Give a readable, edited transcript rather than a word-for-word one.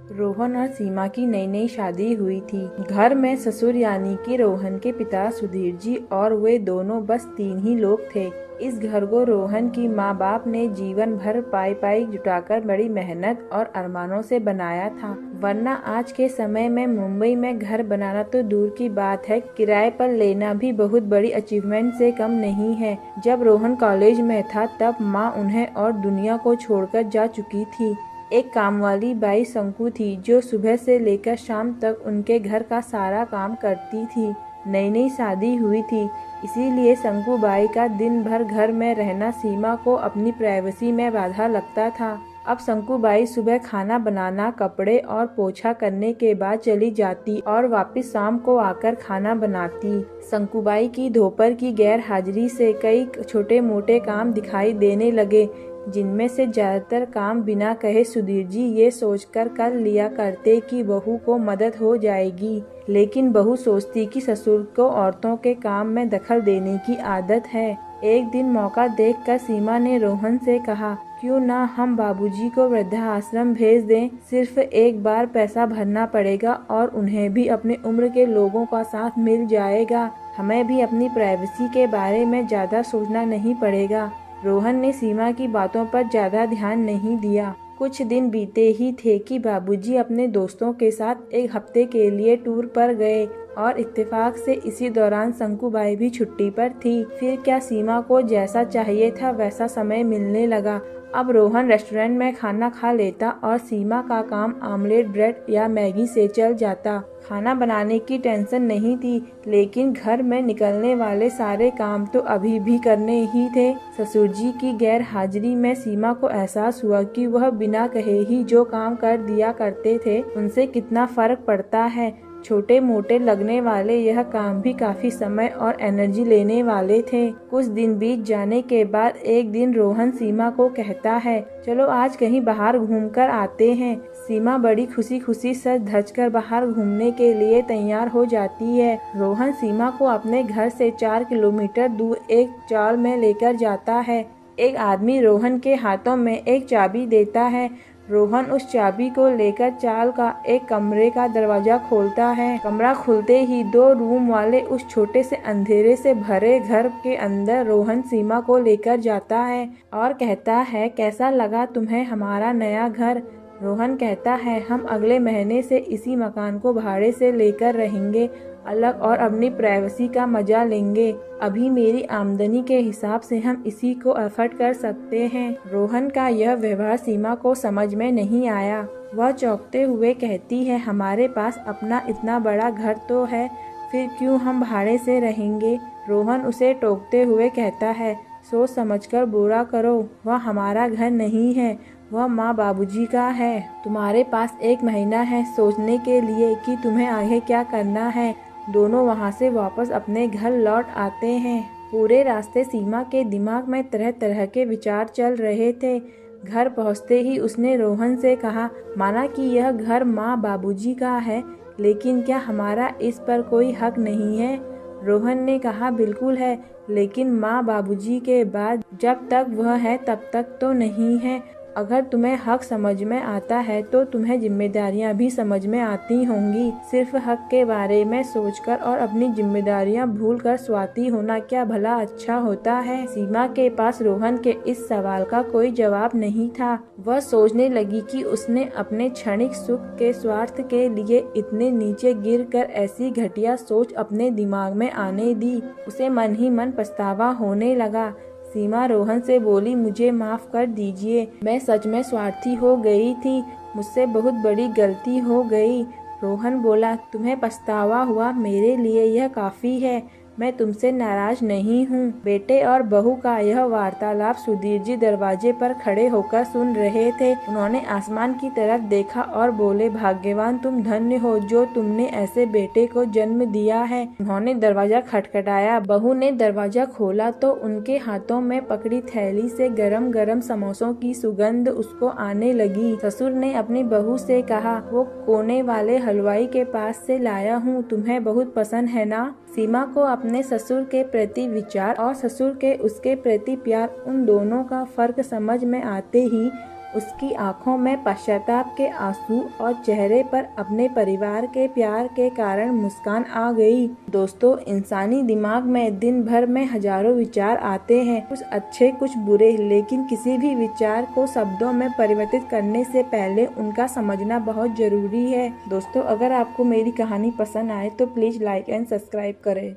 रोहन और सीमा की नई नई शादी हुई थी। घर में ससुर यानी कि रोहन के पिता सुधीर जी और वे दोनों बस 3 ही लोग थे। इस घर को रोहन की माँ बाप ने जीवन भर पाई पाई जुटाकर बड़ी मेहनत और अरमानों से बनाया था। वरना आज के समय में मुंबई में घर बनाना तो दूर की बात है, किराए पर लेना भी बहुत बड़ी अचीवमेंट से कम नहीं है। जब रोहन कॉलेज में था तब माँ उन्हें और दुनिया को छोड़कर जा चुकी थी। एक काम वाली बाई शंकु थी जो सुबह से लेकर शाम तक उनके घर का सारा काम करती थी। नई नई शादी हुई थी, इसीलिए शंकु बाई का दिन भर घर में रहना सीमा को अपनी प्राइवेसी में बाधा लगता था। अब शंकु बाई सुबह खाना बनाना, कपड़े और पोछा करने के बाद चली जाती और वापस शाम को आकर खाना बनाती। शंकु बाई की दोपहर की गैर हाजिरी से कई छोटे मोटे काम दिखाई देने लगे, जिनमें से ज्यादातर काम बिना कहे सुधीर जी ये सोचकर कर लिया करते कि बहू को मदद हो जाएगी। लेकिन बहू सोचती कि ससुर को औरतों के काम में दखल देने की आदत है। एक दिन मौका देखकर सीमा ने रोहन से कहा, क्यों ना हम बाबूजी को वृद्धाश्रम भेज दें। सिर्फ एक बार पैसा भरना पड़ेगा और उन्हें भी अपने उम्र के लोगों का साथ मिल जाएगा। हमें भी अपनी प्राइवेसी के बारे में ज्यादा सोचना नहीं पड़ेगा। रोहन ने सीमा की बातों पर ज्यादा ध्यान नहीं दिया। कुछ दिन बीते ही थे कि बाबूजी अपने दोस्तों के साथ एक हफ्ते के लिए टूर पर गए और इत्तेफाक से इसी दौरान शंकु बाई भी छुट्टी पर थी। फिर क्या सीमा को जैसा चाहिए था वैसा समय मिलने लगा। अब रोहन रेस्टोरेंट में खाना खा लेता और सीमा का काम आमलेट, ब्रेड या मैगी से चल जाता। खाना बनाने की टेंशन नहीं थी, लेकिन घर में निकलने वाले सारे काम तो अभी भी करने ही थे। ससुर जी की गैर हाजिरी में सीमा को एहसास हुआ कि वह बिना कहे ही जो काम कर दिया करते थे उनसे कितना फर्क पड़ता है। छोटे मोटे लगने वाले यह काम भी काफी समय और एनर्जी लेने वाले थे। कुछ दिन बीत जाने के बाद एक दिन रोहन सीमा को कहता है, चलो आज कहीं बाहर घूमकर आते हैं। सीमा बड़ी खुशी खुशी सज धज कर बाहर घूमने के लिए तैयार हो जाती है। रोहन सीमा को अपने घर से 4 किलोमीटर दूर एक चॉल में लेकर जाता है। एक आदमी रोहन के हाथों में एक चाबी देता है। रोहन उस चाबी को लेकर चाल का एक कमरे का दरवाजा खोलता है। कमरा खुलते ही 2 रूम वाले उस छोटे से अंधेरे से भरे घर के अंदर रोहन सीमा को लेकर जाता है और कहता है, कैसा लगा तुम्हें हमारा नया घर। रोहन कहता है, हम अगले महीने से इसी मकान को भाड़े से लेकर रहेंगे अलग और अपनी प्राइवेसी का मजा लेंगे। अभी मेरी आमदनी के हिसाब से हम इसी को अफोर्ड कर सकते हैं। रोहन का यह व्यवहार सीमा को समझ में नहीं आया। वह चौंकते हुए कहती है, हमारे पास अपना इतना बड़ा घर तो है, फिर क्यों हम भाड़े से रहेंगे। रोहन उसे टोकते हुए कहता है, सोच समझकर बुरा करो, वह हमारा घर नहीं है, वह माँ बाबूजी का है। तुम्हारे पास 1 महीना है सोचने के लिए कि तुम्हें आगे क्या करना है। दोनों वहाँ से वापस अपने घर लौट आते हैं। पूरे रास्ते सीमा के दिमाग में तरह तरह के विचार चल रहे थे। घर पहुँचते ही उसने रोहन से कहा, माना कि यह घर माँ बाबूजी का है, लेकिन क्या हमारा इस पर कोई हक नहीं है। रोहन ने कहा, बिल्कुल है, लेकिन माँ बाबूजी के बाद जब तक वह है तब तक तो नहीं है। अगर तुम्हें हक समझ में आता है तो तुम्हें जिम्मेदारियां भी समझ में आती होंगी। सिर्फ हक के बारे में सोचकर और अपनी जिम्मेदारियां भूलकर स्वार्थी होना क्या भला अच्छा होता है। सीमा के पास रोहन के इस सवाल का कोई जवाब नहीं था। वह सोचने लगी कि उसने अपने क्षणिक सुख के स्वार्थ के लिए इतने नीचे गिरकर ऐसी घटिया सोच अपने दिमाग में आने दी। उसे मन ही मन पछतावा होने लगा। सीमा रोहन से बोली, मुझे माफ कर दीजिए, मैं सच में स्वार्थी हो गई थी, मुझसे बहुत बड़ी गलती हो गई। रोहन बोला, तुम्हें पछतावा हुआ, मेरे लिए यह काफ़ी है, मैं तुमसे नाराज नहीं हूँ। बेटे और बहू का यह वार्तालाप सुधीर जी दरवाजे पर खड़े होकर सुन रहे थे। उन्होंने आसमान की तरफ देखा और बोले, भाग्यवान तुम धन्य हो जो तुमने ऐसे बेटे को जन्म दिया है। उन्होंने दरवाजा खटखटाया। बहू ने दरवाजा खोला तो उनके हाथों में पकड़ी थैली से गरम गरम समोसों की सुगंध उसको आने लगी। ससुर ने अपनी बहू से कहा, वो कोने वाले हलवाई के पास से लाया हूँ, तुम्हें बहुत पसंद है ना। सीमा को अपने ससुर के प्रति विचार और ससुर के उसके प्रति प्यार, उन दोनों का फर्क समझ में आते ही उसकी आंखों में पश्चाताप के आंसू और चेहरे पर अपने परिवार के प्यार के कारण मुस्कान आ गई। दोस्तों, इंसानी दिमाग में दिन भर में हजारों विचार आते हैं, कुछ अच्छे कुछ बुरे, लेकिन किसी भी विचार को शब्दों में परिवर्तित करने से पहले उनका समझना बहुत जरूरी है। दोस्तों, अगर आपको मेरी कहानी पसंद आए तो प्लीज लाइक एंड सब्सक्राइब करें।